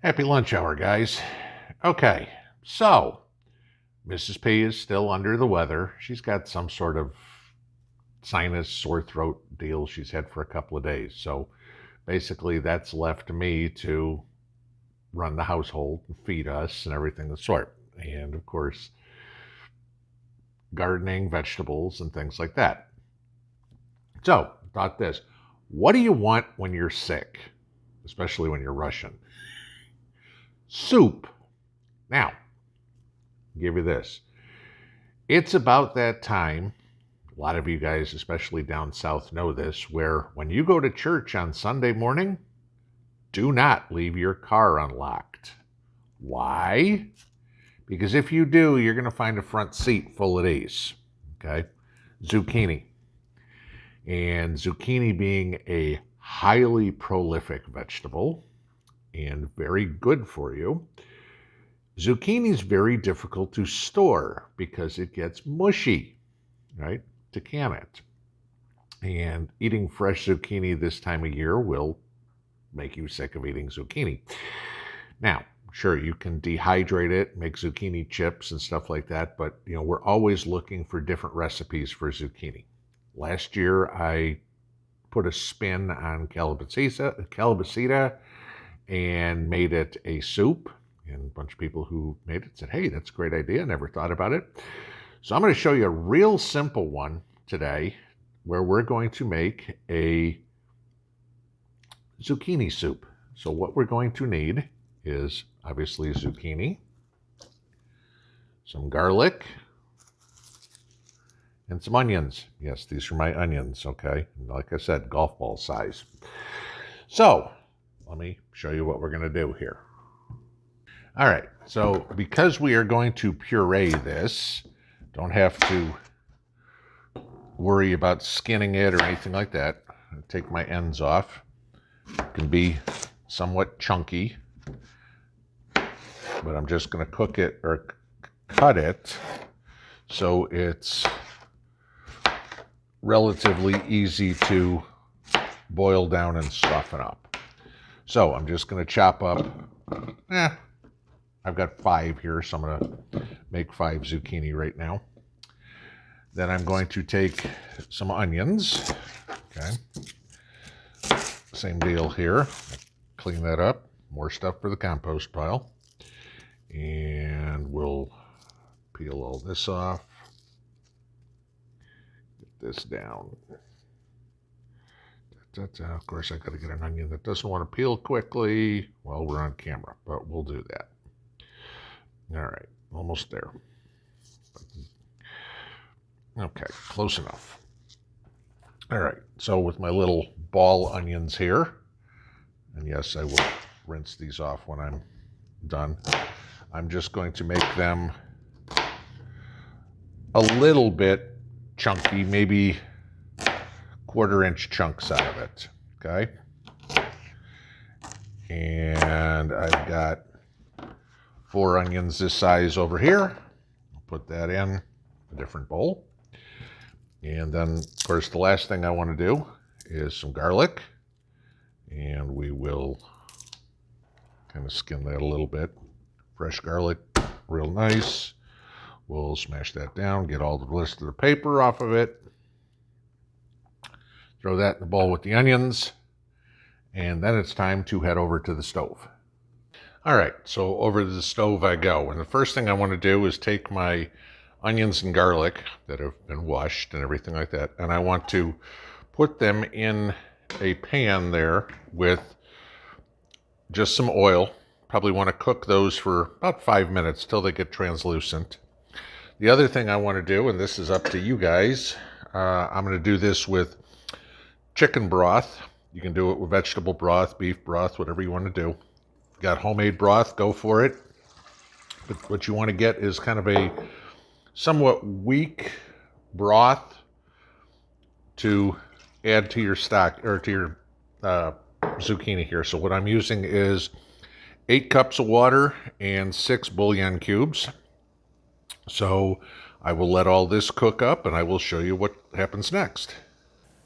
Happy lunch hour, guys. Okay, so Mrs. P is still under the weather. She's got some sort of sinus, sore throat deal she's had for a couple of days. So basically, that's left me to run the household and feed us and everything of the sort. And of course, gardening, vegetables, and things like that. So, thought this: what do you want when you're sick, especially when you're Russian? Soup. Now, I'll give you this. It's about that time, a lot of you guys, especially down south, know this, where when you go to church on Sunday morning, do not leave your car unlocked. Why? Because if you do, you're going to find a front seat full of these. Okay? Zucchini. And zucchini being a highly prolific vegetable and very good for you, zucchini is very difficult to store because it gets mushy, right? To can it. And eating fresh zucchini this time of year will make you sick of eating zucchini. Now, sure, you can dehydrate it, make zucchini chips and stuff like that, but we're always looking for different recipes for zucchini. Last year, I put a spin on calabacita and made it a soup. And a bunch of people who made it said, hey, that's a great idea. Never thought about it. So I'm going to show you a real simple one today where we're going to make a zucchini soup. So what we're going to need is obviously zucchini, some garlic, and some onions. Yes, these are my onions, okay? And like I said, golf ball size. So let me show you what we're going to do here. All right, so because we are going to puree this, don't have to worry about skinning it or anything like that. I'll take my ends off. It can be somewhat chunky, but I'm just going to cook it or cut it so it's relatively easy to boil down and soften up. So I'm just going to chop up, I've got 5 here, so I'm going to make 5 zucchini right now. Then I'm going to take some onions. Okay. Same deal here. Clean that up. More stuff for the compost pile. And we'll peel all this off. Get this down. Of course, I got to get an onion that doesn't want to peel quickly while we're on camera, but we'll do that. All right, almost there. Okay, close enough. All right, so with my little ball onions here, and yes, I will rinse these off when I'm done. I'm just going to make them a little bit chunky, maybe 1/4-inch chunks out of it, okay? And I've got 4 onions this size over here. I'll put that in a different bowl. And then, of course, the last thing I want to do is some garlic. And we will kind of skin that a little bit. Fresh garlic, real nice. We'll smash that down, get all the rest of the paper off of it. Throw that in the bowl with the onions. And then it's time to head over to the stove. All right, so over to the stove I go. And the first thing I want to do is take my onions and garlic that have been washed and everything like that, and I want to put them in a pan there with just some oil. Probably want to cook those for about 5 minutes till they get translucent. The other thing I want to do, and this is up to you guys, I'm going to do this with chicken broth. You can do it with vegetable broth, beef broth, whatever you want to do. Got homemade broth, go for it. But what you want to get is kind of a somewhat weak broth to add to your stock or to your zucchini here. So what I'm using is 8 cups of water and 6 bouillon cubes. So I will let all this cook up and I will show you what happens next.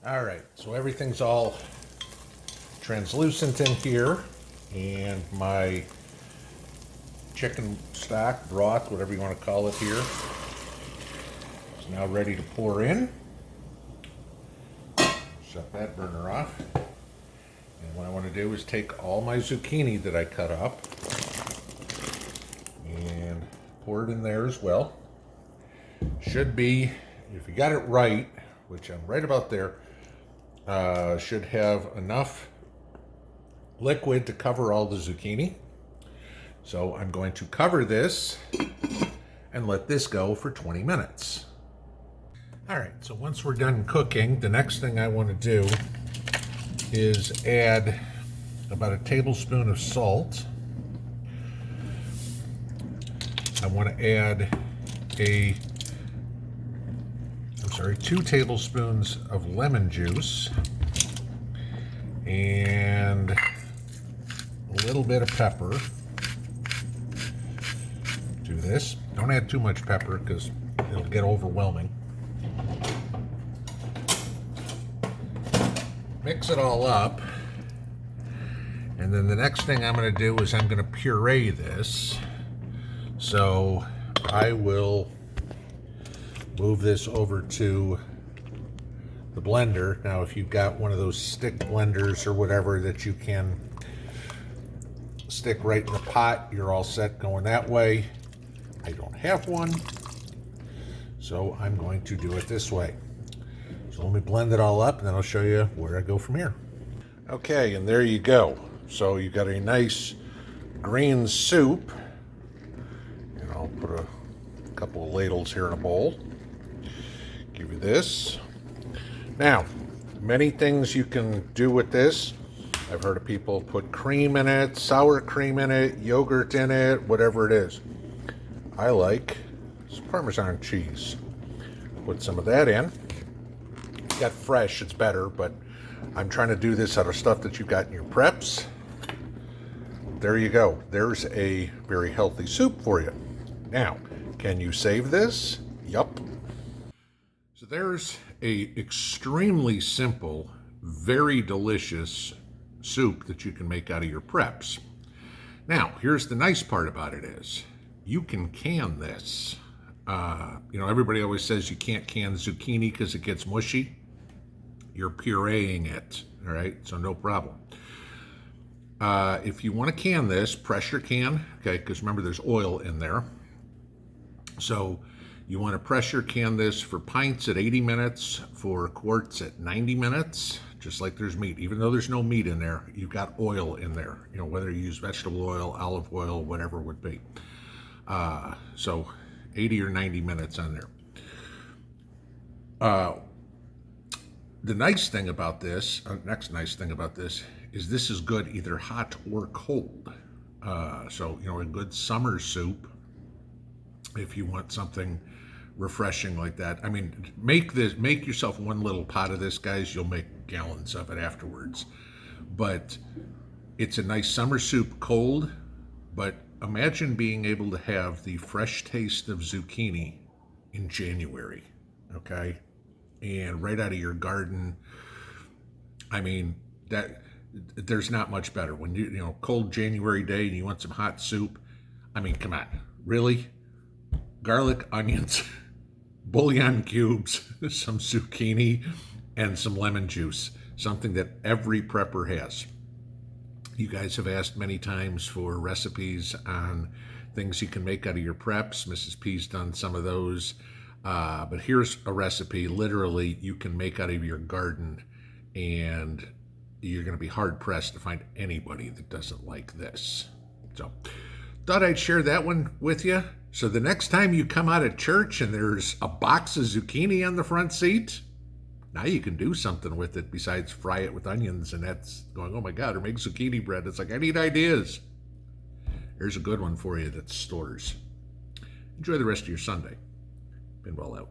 All right, so everything's all translucent in here, and my chicken stock, broth, whatever you want to call it here. It's now ready to pour in. Shut that burner off. And what I want to do is take all my zucchini that I cut up and pour it in there as well. Should be, if you got it right, which I'm right about there, should have enough liquid to cover all the zucchini. So I'm going to cover this and let this go for 20 minutes. All right, so once we're done cooking, the next thing I want to do is add about a tablespoon of salt. I want to add 2 tablespoons of lemon juice and a little bit of pepper. Do this. Don't add too much pepper because it'll get overwhelming. Mix it all up, and then the next thing I'm going to do is I'm going to puree this. So I will move this over to the blender. Now, if you've got one of those stick blenders or whatever that you can stick right in the pot, you're all set going that way. I don't have one, so I'm going to do it this way. So let me blend it all up, and then I'll show you where I go from here. Okay, and there you go. So you got a nice green soup. And I'll put a couple of ladles here in a bowl. Give you this. Now, many things you can do with this. I've heard of people put cream in it, sour cream in it, yogurt in it, whatever it is. I like some Parmesan cheese. Put some of that in. Got fresh, it's better, but I'm trying to do this out of stuff that you've got in your preps. There you go. There's a very healthy soup for you. Now, can you save this? Yup. So there's a extremely simple, very delicious soup that you can make out of your preps. Now, here's the nice part about it is you can can this. Everybody always says you can't can zucchini because it gets mushy. You're pureeing it, all right? So no problem. If you want to can this, pressure can, okay, because remember there's oil in there. So you want to pressure can this for pints at 80 minutes, for quarts at 90 minutes, just like there's meat. Even though there's no meat in there, you've got oil in there, whether you use vegetable oil, olive oil, whatever it would be. So 80 or 90 minutes on there. The nice thing about this, next nice thing about this, is this is good either hot or cold. So, a good summer soup, if you want something refreshing like that. I mean, make yourself one little pot of this, guys. You'll make gallons of it afterwards. But it's a nice summer soup cold, but imagine being able to have the fresh taste of zucchini in January, okay? And right out of your garden. I mean, there's not much better. When cold January day and you want some hot soup, I mean, come on, really? Garlic, onions, bouillon cubes, some zucchini, and some lemon juice, something that every prepper has. You guys have asked many times for recipes on things you can make out of your preps. Mrs. P's done some of those. But here's a recipe literally you can make out of your garden, and you're going to be hard-pressed to find anybody that doesn't like this. So, thought I'd share that one with you. So the next time you come out of church and there's a box of zucchini on the front seat, now you can do something with it besides fry it with onions, and that's going, oh my God, or make zucchini bread. It's like, I need ideas. Here's a good one for you that stores. Enjoy the rest of your Sunday. Pinball out.